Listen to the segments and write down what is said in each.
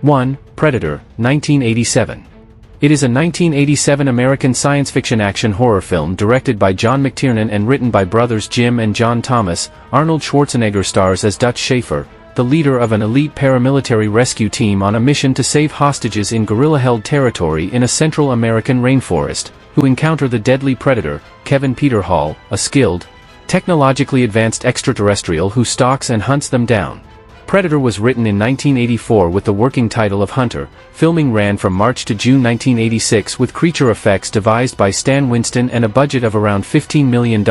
1. Predator, 1987. It is a 1987 American science fiction action horror film directed by John McTiernan and written by brothers Jim and John Thomas. Arnold Schwarzenegger stars as Dutch Schaefer, the leader of an elite paramilitary rescue team on a mission to save hostages in guerrilla-held territory in a Central American rainforest, who encounter the deadly predator, Kevin Peter Hall, a skilled, technologically advanced extraterrestrial who stalks and hunts them down. Predator was written in 1984 with the working title of Hunter. Filming ran from March to June 1986 with creature effects devised by Stan Winston and a budget of around $15 million.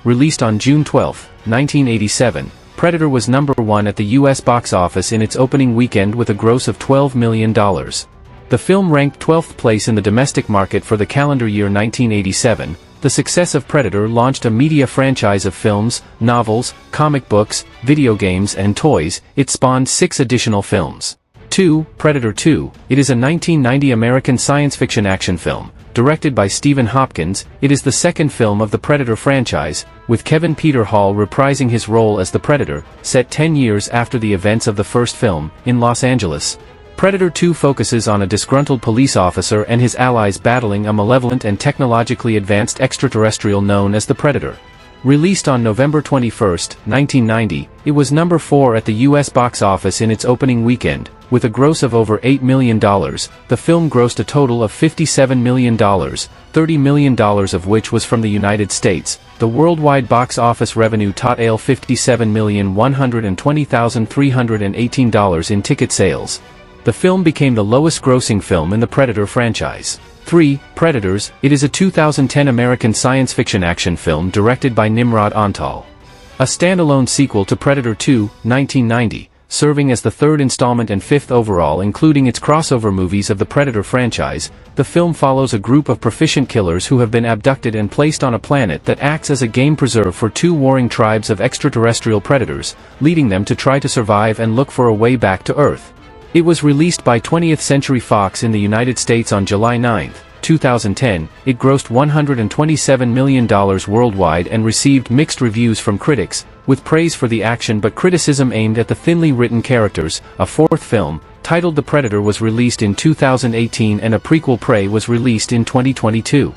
Released on June 12, 1987, Predator was number 1 at the U.S. box office in its opening weekend with a gross of $12 million. The film ranked 12th place in the domestic market for the calendar year 1987. The success of Predator launched a media franchise of films, novels, comic books, video games and toys. It spawned 6 additional films. 2. Predator 2. It is a 1990 American science fiction action film, directed by Stephen Hopkins. It is the second film of the Predator franchise, with Kevin Peter Hall reprising his role as the Predator, set 10 years after the events of the first film, in Los Angeles. Predator 2 focuses on a disgruntled police officer and his allies battling a malevolent and technologically advanced extraterrestrial known as the Predator. Released on November 21, 1990, it was number 4 at the U.S. box office in its opening weekend, with a gross of over $8 million. The film grossed a total of $57 million, $30 million of which was from the United States. The worldwide box office revenue totaled $57,120,318 in ticket sales. The film became the lowest-grossing film in the Predator franchise. 3. Predators. It is a 2010 American science fiction action film directed by Nimrod Antal. A standalone sequel to Predator 2, 1990, serving as the third installment and fifth overall including its crossover movies of the Predator franchise. The film follows a group of proficient killers who have been abducted and placed on a planet that acts as a game preserve for 2 warring tribes of extraterrestrial predators, leading them to try to survive and look for a way back to Earth. It was released by 20th Century Fox in the United States on July 9, 2010. It grossed $127 million worldwide and received mixed reviews from critics, with praise for the action but criticism aimed at the thinly written characters. A fourth film, titled The Predator, was released in 2018 and a prequel, Prey, was released in 2022.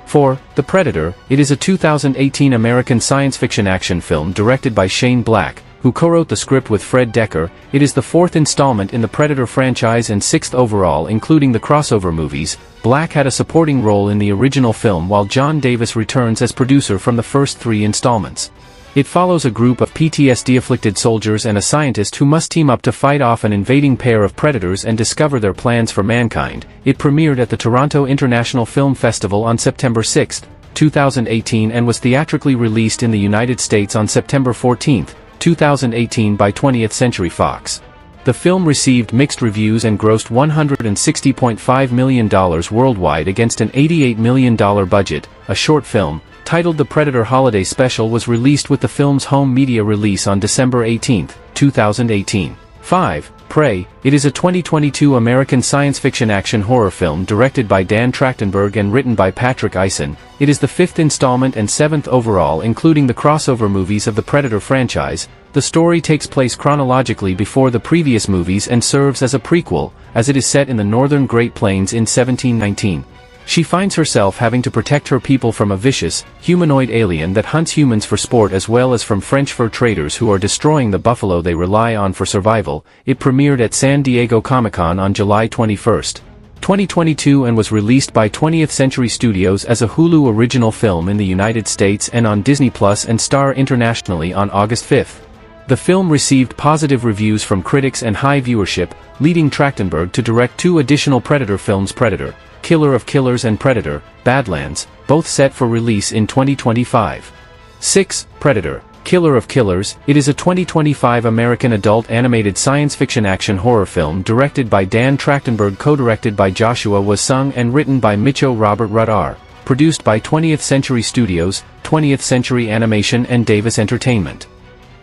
4. The Predator. It is a 2018 American science fiction action film directed by Shane Black, who co-wrote the script with Fred Decker. It is the 4th installment in the Predator franchise and 6th overall including the crossover movies. Black had a supporting role in the original film while John Davis returns as producer from the first 3 installments. It follows a group of PTSD-afflicted soldiers and a scientist who must team up to fight off an invading pair of predators and discover their plans for mankind. It premiered at the Toronto International Film Festival on September 6, 2018 and was theatrically released in the United States on September 14, 2018 by 20th Century Fox. The film received mixed reviews and grossed $160.5 million worldwide against an $88 million budget. A short film, titled The Predator Holiday Special, was released with the film's home media release on December 18, 2018. 5. Prey. It is a 2022 American science fiction action horror film directed by Dan Trachtenberg and written by Patrick Eisen. It is the 5th installment and 7th overall including the crossover movies of the Predator franchise. The story takes place chronologically before the previous movies and serves as a prequel, as it is set in the northern Great Plains in 1719. She finds herself having to protect her people from a vicious, humanoid alien that hunts humans for sport as well as from French fur traders who are destroying the buffalo they rely on for survival. It premiered at San Diego Comic-Con on July 21, 2022 and was released by 20th Century Studios as a Hulu original film in the United States and on Disney Plus and Star internationally on August 5. The film received positive reviews from critics and high viewership, leading Trachtenberg to direct 2 additional Predator films: Predator, Killer of Killers and Predator, Badlands, both set for release in 2025. 6. Predator, Killer of Killers. It is a 2025 American adult animated science fiction action horror film directed by Dan Trachtenberg, co-directed by Joshua Wasung and written by Micho Robert Rudar, produced by 20th Century Studios, 20th Century Animation and Davis Entertainment.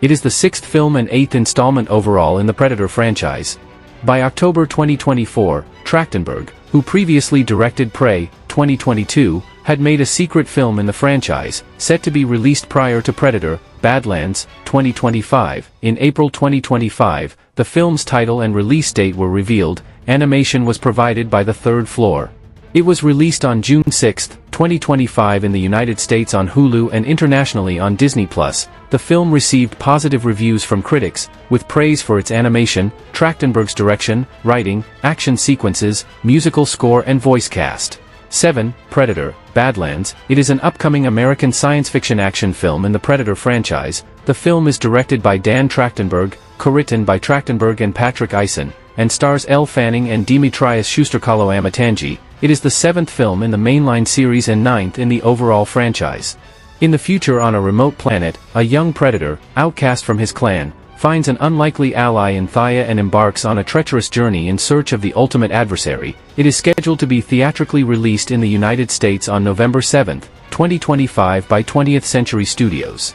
It is the 6th film and 8th installment overall in the Predator franchise. By October 2024, Trachtenberg, who previously directed Prey, 2022, had made a secret film in the franchise, set to be released prior to Predator, Badlands, 2025. In April 2025, the film's title and release date were revealed. Animation was provided by The Third Floor. It was released on June 6, 2025 in the United States on Hulu and internationally on Disney+. The film received positive reviews from critics, with praise for its animation, Trachtenberg's direction, writing, action sequences, musical score and voice cast. 7. Predator, Badlands. It is an upcoming American science fiction action film in the Predator franchise. The film is directed by Dan Trachtenberg, co-written by Trachtenberg and Patrick Eisen, and stars Elle Fanning and Dimitrios Schusterkalo-Amatangi. It is the 7th film in the mainline series and 9th in the overall franchise. In the future, on a remote planet, a young predator, outcast from his clan, finds an unlikely ally in Thea and embarks on a treacherous journey in search of the ultimate adversary. It is scheduled to be theatrically released in the United States on November 7, 2025 by 20th Century Studios.